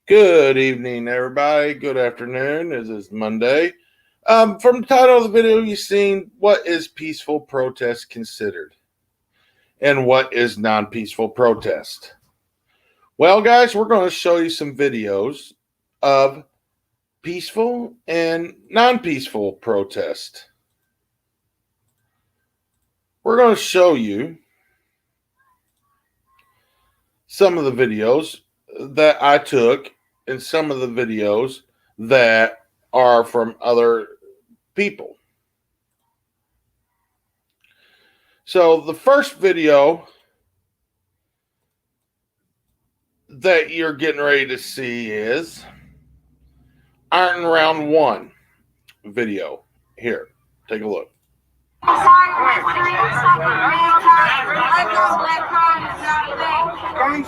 Good evening, everybody. Good afternoon. This is Monday. From the title of the video, you've seen what is peaceful protest considered and what is non-peaceful protest. Well, guys, we're going to show you some videos of peaceful and non-peaceful protest. We're going to show you some of the videos that I took and some of the videos that are from other people. So the first video that you're getting ready to see is Ironton Round 1 video. Here, take a look. Every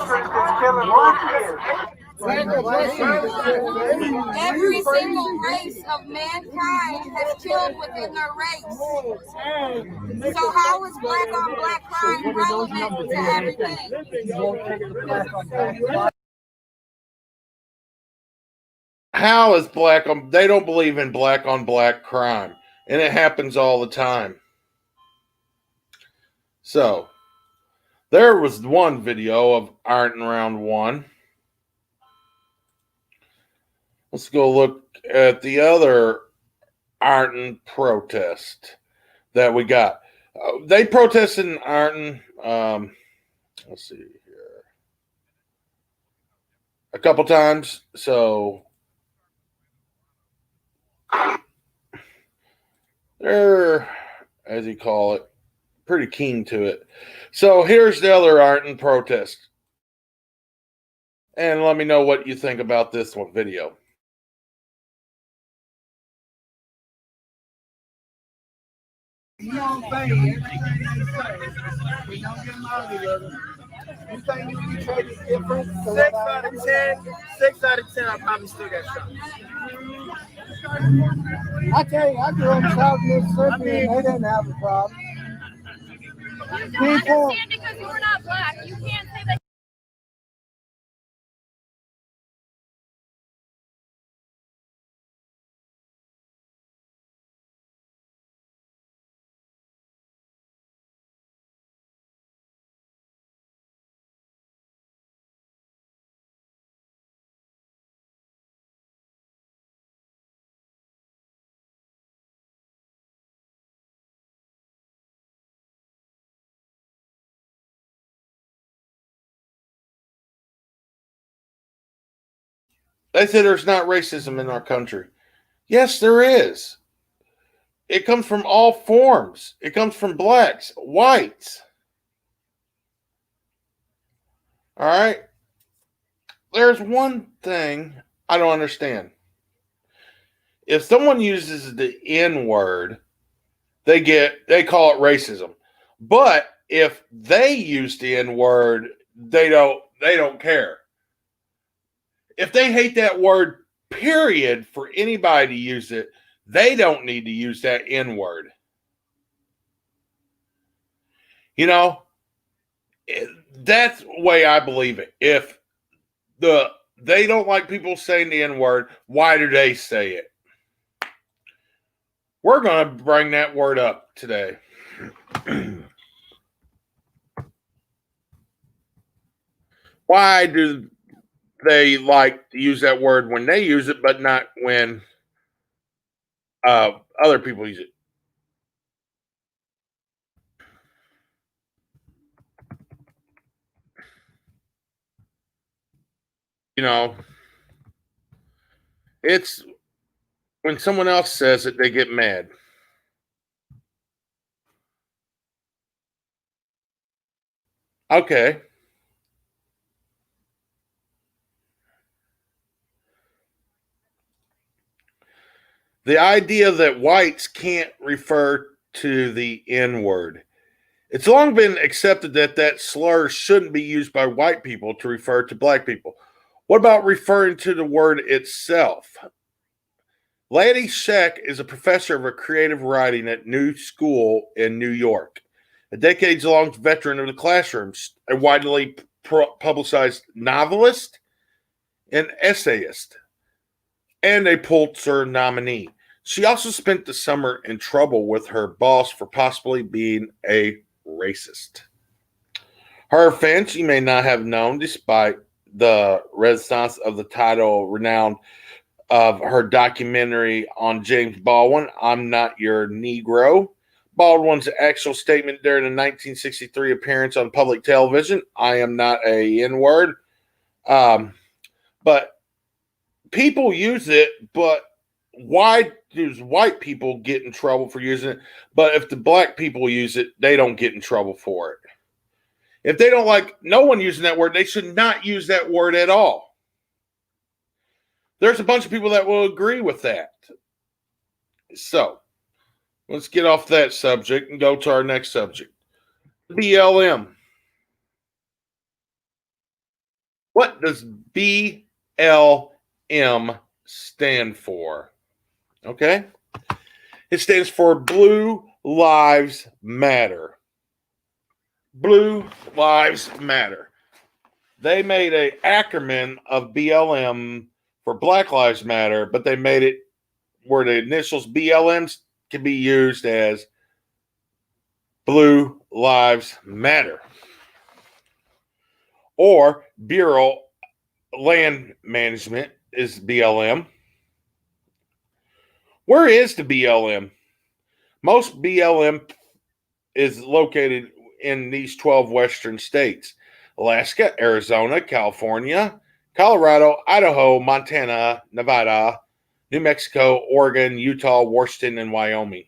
single race of mankind has killed within their race. So how is black on black crime relevant to everything? How is black on? They don't believe in black on black crime, and it happens all the time. So there was one video of Ironton Round 1. Let's go look at the other Ironton protest that we got. They protested in Ironton. Let's see here, a couple times. So they're, as you call it, pretty keen to it. So here's the other Ironton protest, and let me know what you think about this one video. You don't think everything they say, we don't get money with them. You think you can trade it different? 6 out of 10, 6 out of 10, I probably still got shot. I tell you, I grew up in South Mississippi and they didn't have a problem. You don't understand because you were not black. You can't say that. They say there's not racism in our country. Yes, there is. It comes from all forms. It comes from blacks, whites. All right. There's one thing I don't understand. If someone uses the N word, they call it racism. But if they use the N word, they don't care. If they hate that word, period, for anybody to use it, they don't need to use that N word. You know, that's the way I believe it. If they don't like people saying the N word, why do they say it? We're going to bring that word up today. Why do they like to use that word when they use it, but not when other people use it? You know, it's when someone else says it, they get mad. Okay. The idea that whites can't refer to the N word. It's long been accepted that that slur shouldn't be used by white people to refer to black people. What about referring to the word itself? Laddie Sheck is a professor of creative writing at New School in New York, a decades-long veteran of the classrooms, a widely publicized novelist an essayist, and a Pulitzer nominee. She also spent the summer in trouble with her boss for possibly being a racist. Her offense you may not have known, despite the renaissance of the title renowned of her documentary on James Baldwin, I'm Not Your Negro. Baldwin's actual statement during the 1963 appearance on public television, I am not a N-word. But people use it, but why do white people get in trouble for using it? But if the black people use it, they don't get in trouble for it. If they don't like no one using that word, they should not use that word at all. There's a bunch of people that will agree with that. So, let's get off that subject and go to our next subject. BLM. What does BLM stand for? Okay. It stands for Blue Lives Matter. Blue Lives Matter. They made an acronym of BLM for Black Lives Matter, but they made it where the initials BLMs can be used as Blue Lives Matter. Or Bureau Land Management is BLM. Where is the BLM? Most BLM is located in these 12 western states: Alaska, Arizona, California, Colorado, Idaho, Montana, Nevada, New Mexico, Oregon, Utah, Washington, and Wyoming.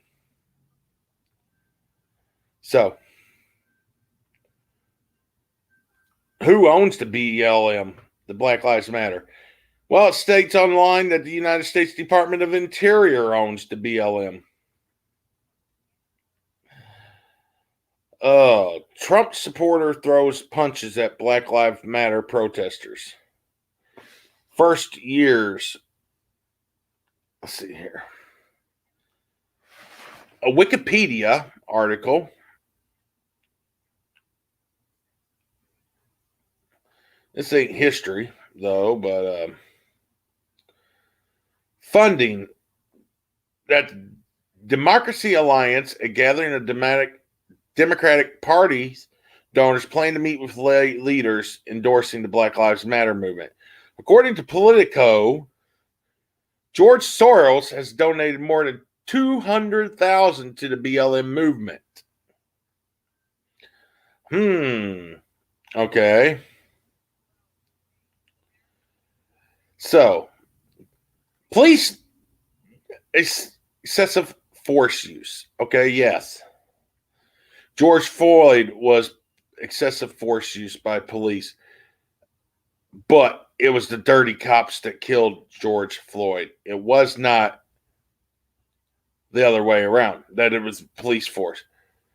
So, who owns the BLM, the Black Lives Matter? Well, it states online that the United States Department of Interior owns the BLM. Trump supporter throws punches at Black Lives Matter protesters. First years. Let's see here. A Wikipedia article. This ain't history, though, but funding that Democracy Alliance, a gathering of Democratic Party's donors, plan to meet with leaders endorsing the Black Lives Matter movement. According to Politico, George Soros has donated more than $200,000 to the BLM movement. Okay. So, police excessive force use. Okay, yes. George Floyd was excessive force use by police, but it was the dirty cops that killed George Floyd. It was not the other way around, that it was police force.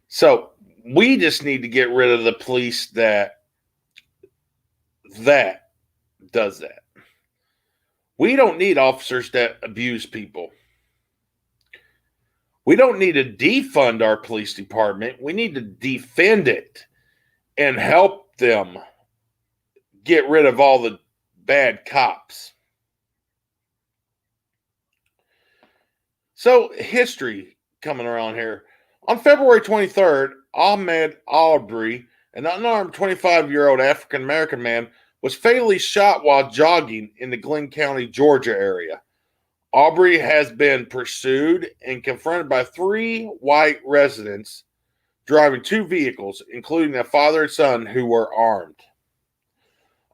So we just need to get rid of the police that does that. We don't need officers that abuse people. We don't need to defund our police department. We need to defend it and help them get rid of all the bad cops. So, history coming around here. On February 23rd, Ahmaud Arbery, an unarmed 25-year-old African-American man, was fatally shot while jogging in the Glenn County, Georgia area. Arbery has been pursued and confronted by 3 white residents driving 2 vehicles, including a father and son who were armed.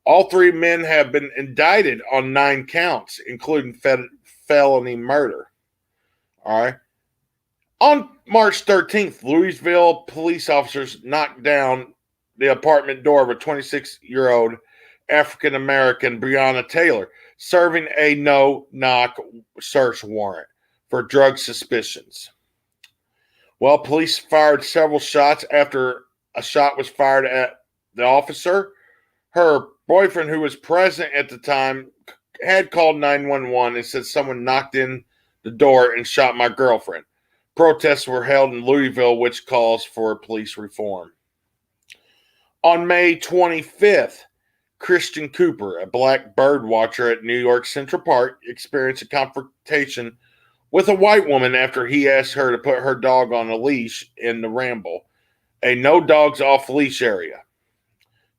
All 3 men have been indicted on 9 counts, including felony murder. All right. On March 13th, Louisville police officers knocked down the apartment door of a 26-year-old African-American, Breonna Taylor, serving a no-knock search warrant for drug suspicions. Well, police fired several shots after a shot was fired at the officer. Her boyfriend, who was present at the time, had called 911 and said someone knocked in the door and shot my girlfriend. Protests were held in Louisville, which calls for police reform. On May 25th, Christian Cooper, a black bird watcher at New York Central Park, experienced a confrontation with a white woman after he asked her to put her dog on a leash in the Ramble, a no dogs off leash area.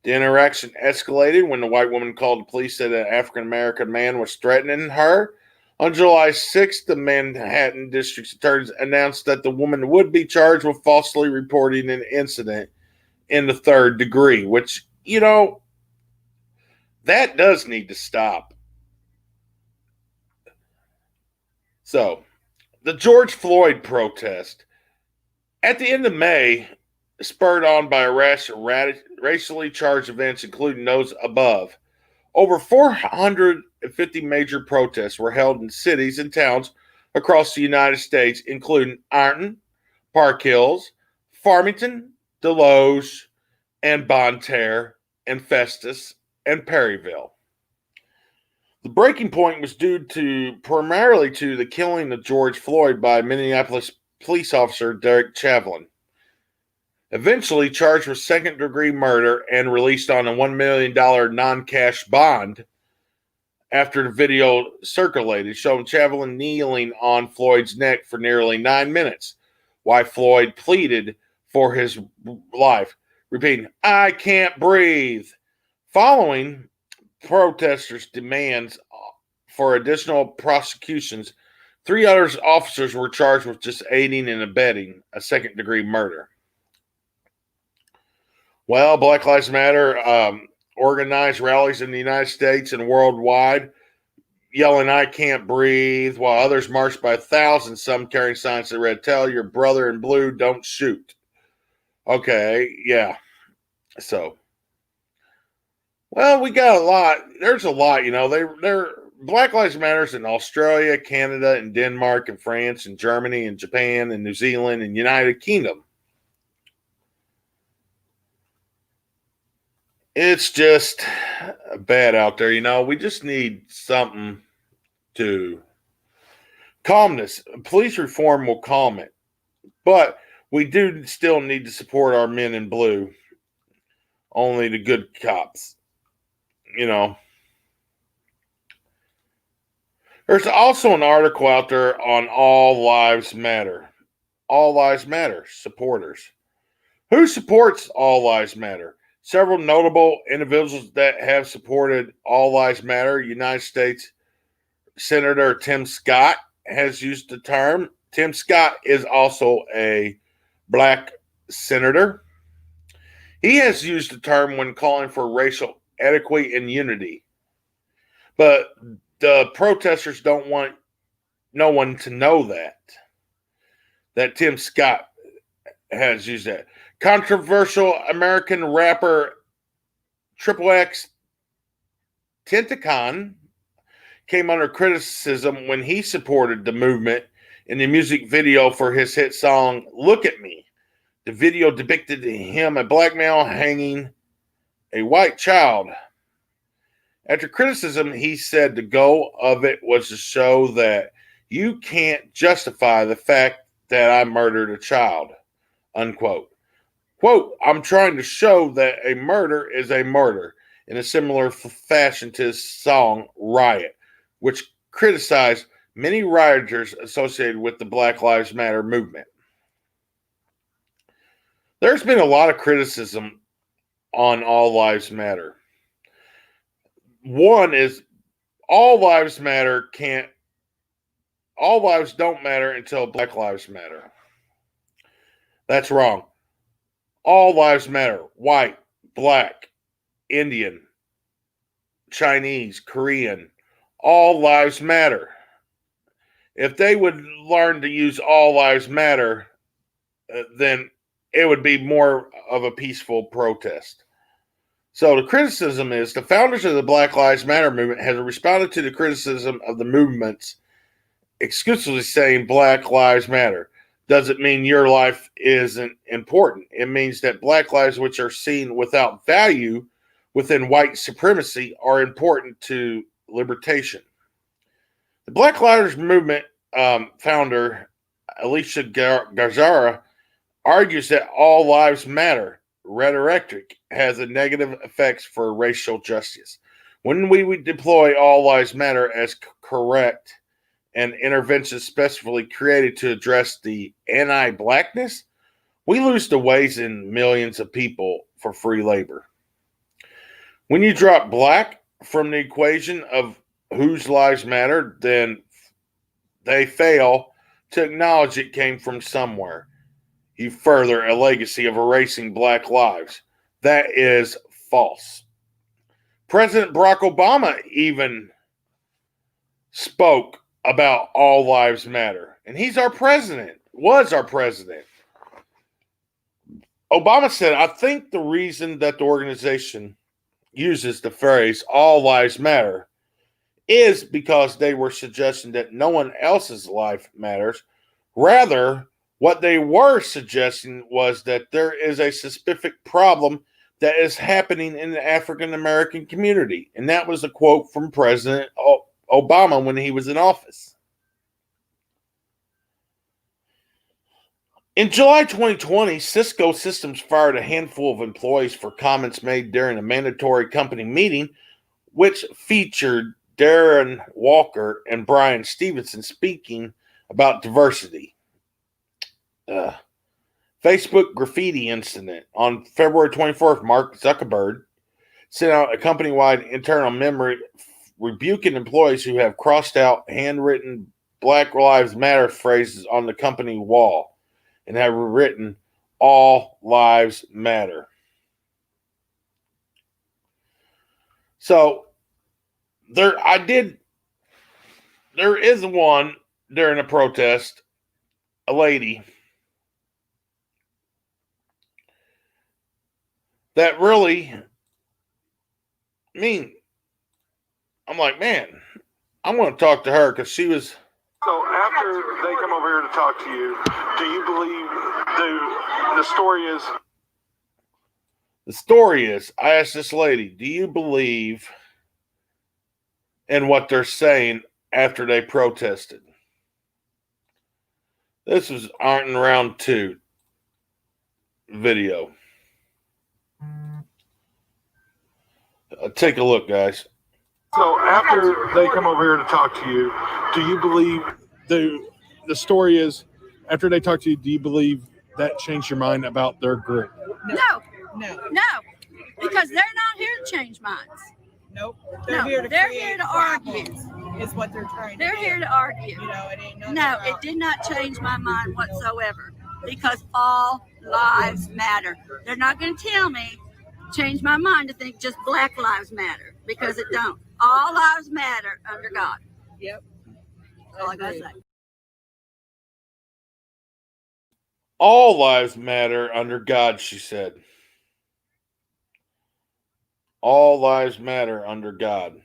The interaction escalated when the white woman called the police that an African American man was threatening her. On July 6th, the Manhattan District Attorney announced that the woman would be charged with falsely reporting an incident in the third degree, which, that does need to stop. So, the George Floyd protest at the end of May, spurred on by a rash of racially charged events, including those above. Over 450 major protests were held in cities and towns across the United States, including Ironton, Park Hills, Farmington, Deloge, and Bonne Terre, and Festus, and Perryville. The breaking point was due primarily to the killing of George Floyd by Minneapolis police officer Derek Chauvin, eventually charged with second-degree murder and released on a $1 million non-cash bond after the video circulated, showing Chauvin kneeling on Floyd's neck for nearly 9 minutes, while Floyd pleaded for his life, repeating, "I can't breathe." Following protesters' demands for additional prosecutions, 3 other officers were charged with just aiding and abetting a second-degree murder. Well, Black Lives Matter organized rallies in the United States and worldwide, yelling, "I can't breathe," while others marched by thousands, some carrying signs that read, "Tell your brother in blue, don't shoot." Okay, yeah. So, well, we got a lot. There's a lot, they're Black Lives Matters in Australia, Canada, and Denmark, and France, and Germany, and Japan, and New Zealand, and United Kingdom. It's just bad out there, We just need something to calm this. Police reform will calm it. But we do still need to support our men in blue. Only the good cops. There's also an article out there on All Lives Matter. All Lives Matter supporters. Who supports All Lives Matter? Several notable individuals that have supported All Lives Matter. United States Senator Tim Scott has used the term. Tim Scott is also a black senator. He has used the term when calling for racial equity and unity. But the protesters don't want no one to know that Tim Scott has used that. Controversial American rapper XXX Tentacion came under criticism when he supported the movement in the music video for his hit song "Look at Me." The video depicted him, a black male, hanging a white child. After criticism, he said the goal of it was to show that you can't justify the fact that I murdered a child, unquote. Quote, "I'm trying to show that a murder is a murder," in a similar fashion to his song Riot, which criticized many rioters associated with the Black Lives Matter movement. There's been a lot of criticism on All Lives Matter. One is all lives don't matter until Black Lives Matter. That's wrong. All lives matter. White, black, Indian, Chinese, Korean. All lives matter. If they would learn to use all lives matter, then it would be more of a peaceful protest. So the criticism is the founders of the Black Lives Matter movement have responded to the criticism of the movements exclusively saying Black Lives Matter. Does it mean your life isn't important? It means that black lives, which are seen without value within white supremacy, are important to liberation. The Black Lives Movement founder, Alicia Garzara, argues that all lives matter, rhetoric has a negative effects for racial justice. When we would deploy all lives matter as correct and interventions specifically created to address the anti-blackness, we lose the ways in millions of people for free labor. When you drop black from the equation of whose lives matter, then they fail to acknowledge it came from somewhere. You further a legacy of erasing black lives. That is false. President Barack Obama even spoke about all lives matter. And he's our president, was our president. Obama said, I think the reason that the organization uses the phrase all lives matter is because they were suggesting that no one else's life matters. Rather, what they were suggesting was that there is a specific problem that is happening in the African American community. And that was a quote from President Obama when he was in office. In July 2020, Cisco Systems fired a handful of employees for comments made during a mandatory company meeting, which featured Darren Walker and Brian Stevenson speaking about diversity. Facebook graffiti incident. On February 24th, Mark Zuckerberg sent out a company-wide internal memo rebuking employees who have crossed out handwritten Black Lives Matter phrases on the company wall and have written all lives matter. So there is one during a protest, a lady that really, I'm like, man, I'm going to talk to her because she was. So after they come over here to talk to you, do you believe the story is? The story is, I asked this lady, do you believe in what they're saying after they protested? This was Ironton round 2 video. Take a look, guys. So after they come over here to talk to you, do you believe the story is, after they talk to you, do you believe that changed your mind about their group? No, because they're not here to change minds. Nope. They're here to argue. Is what they're trying to do. They're here to argue. You know, it ain't nothing No, about, it did not change my mind whatsoever because all lives matter. They're not going to tell me, change my mind to think just Black lives matter because it don't. All lives matter under God. Yep. That's all I got to say. All lives matter under God, she said. All lives matter under God.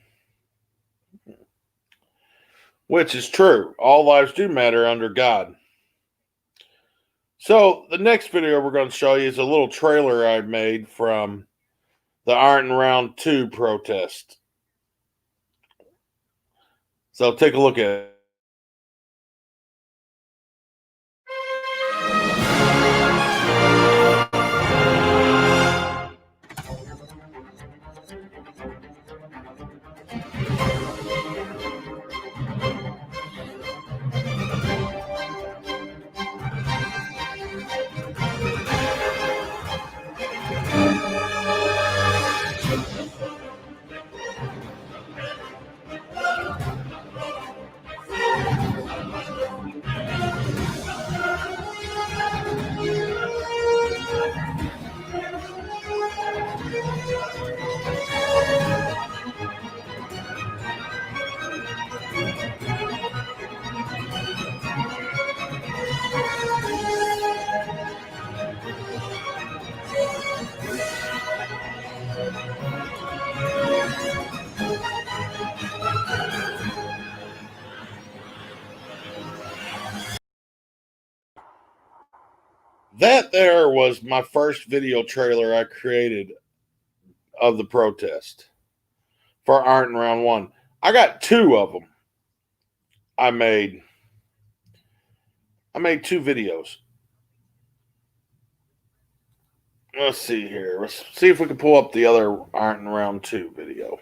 Which is true. All lives do matter under God. So the next video we're going to show you is a little trailer I made from the Ironton Round 2 protest. So take a look at it. That there was my first video trailer I created of the protest for Ironton Round 1. I got 2 of them. I made 2 videos. Let's see here. Let's see if we can pull up the other Ironton Round 2 video.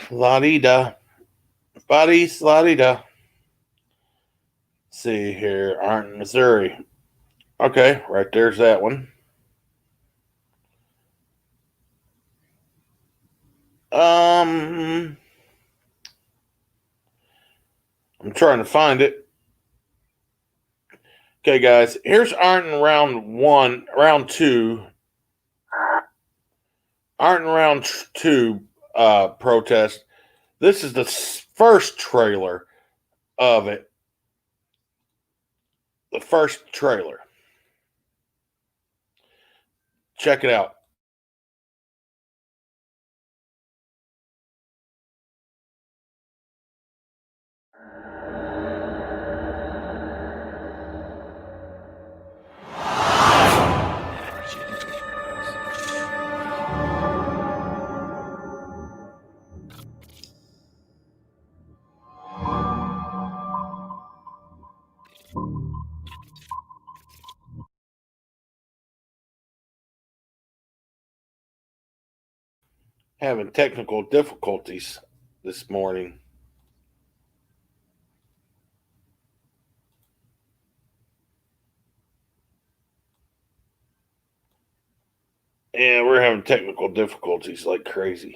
La-dee-da. Buddies, la-dee-da. See here. Ironton, Missouri. Okay, right there's that one. I'm trying to find it. Okay, guys, here's Ironton round 2. Ironton round 2 protest. This is the first trailer of it. The first trailer. Check it out. Having technical difficulties this morning. And we're having technical difficulties like crazy.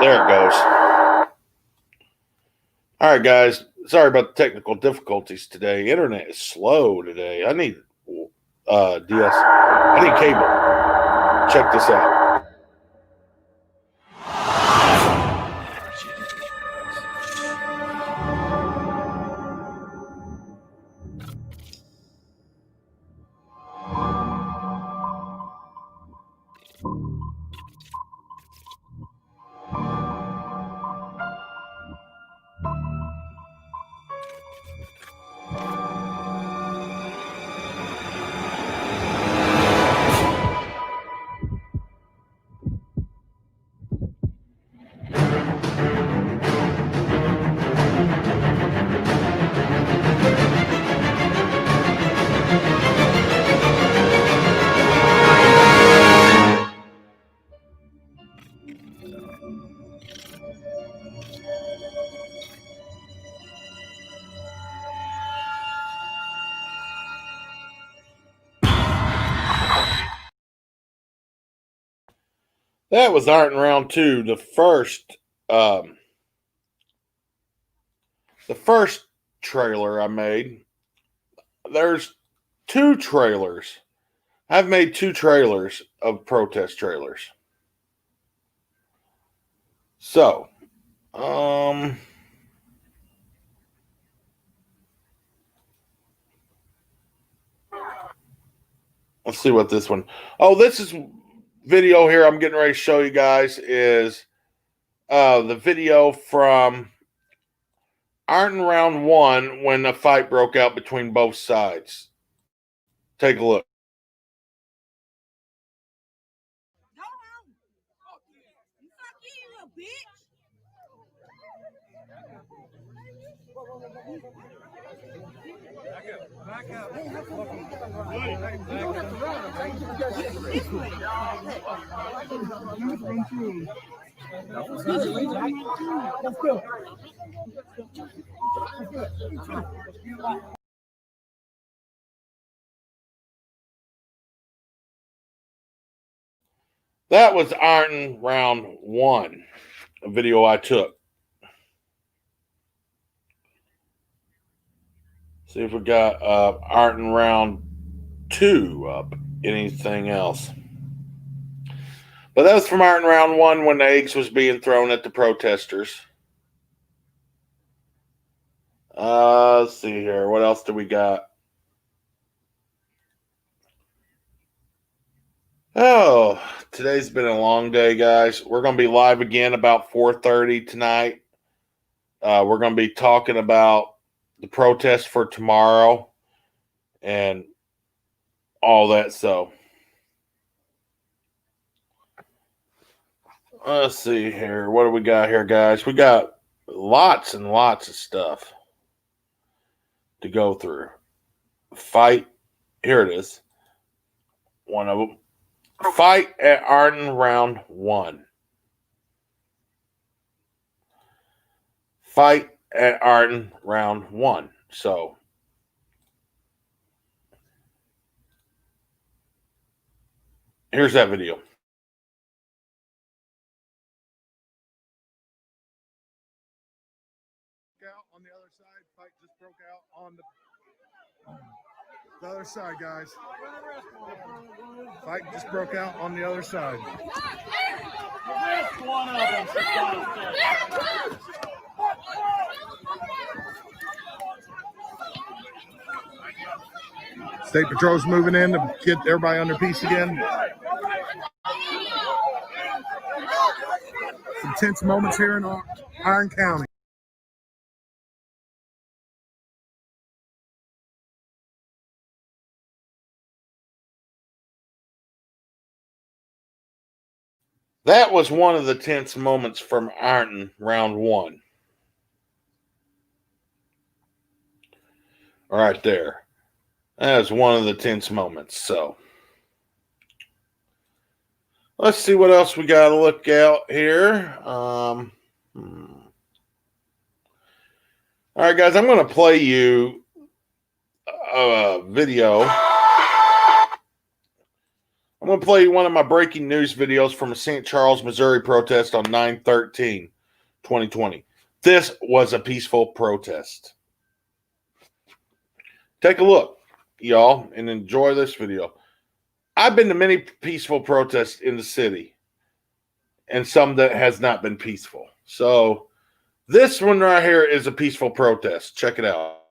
There it goes. All right, guys. Sorry about the technical difficulties today. Internet is slow today. I need DS. I need cable. Check this out. That was Ironton round 2, the first trailer I made. There's 2 trailers. I've made 2 trailers of protest trailers. So, let's see what this one. Oh, this is video here I'm getting ready to show you guys is the video from Ironton round 1 when the fight broke out between both sides. Take a look. Go home. You fuck you, little bitch. Back up. Hey, how come? You don't have to run. I'm saying you just this way. Let's go. That was Ironton round 1, a video I took. See if we got Ironton round 2 up. Anything else? But that was from Ironton round 1 when the eggs was being thrown at the protesters. Let's see here. What else do we got? Oh, today's been a long day, guys. We're going to be live again about 4:30 tonight. We're going to be talking about the protest for tomorrow and all that. So, let's see here. What do we got here, guys? We got lots and lots of stuff to go through. fight. Here it is. One of them. Fight at Ironton round 1. Fight at Ironton round 1. So here's that video. On the other side, fight just broke out on the other side, guys. Fight just broke out on the other side. State Patrol's moving in to get everybody under peace again. Some tense moments here in Iron County. That was one of the tense moments from Ironton round 1. Right there. That was one of the tense moments. So let's see what else we got to look out here. All right, guys, I'm going to play you a video. I'm going to play you one of my breaking news videos from a St. Charles, Missouri protest on 9/13/2020. This was a peaceful protest. Take a look, y'all, and enjoy this video. I've been to many peaceful protests in the city and some that has not been peaceful. So this one right here is a peaceful protest. Check it out.